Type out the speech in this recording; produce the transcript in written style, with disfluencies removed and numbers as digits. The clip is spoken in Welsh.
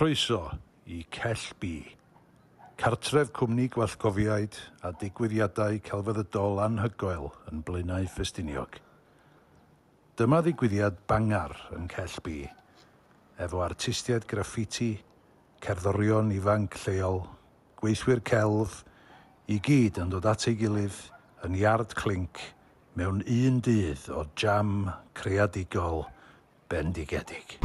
Croeso I Cellb, cartref cwmni gwallgofiaid a digwyddiadau celfyddydol anhygoel yn Blaenau Ffestiniog. Dyma ddigwyddiad bangar yn Cellb, efo artistiaid graffiti, cerddorion ifanc lleol, gweithwyr celf, I gyd yn dod at ei gilydd yn iard clinc mewn un dydd o jam creadigol bendigedig.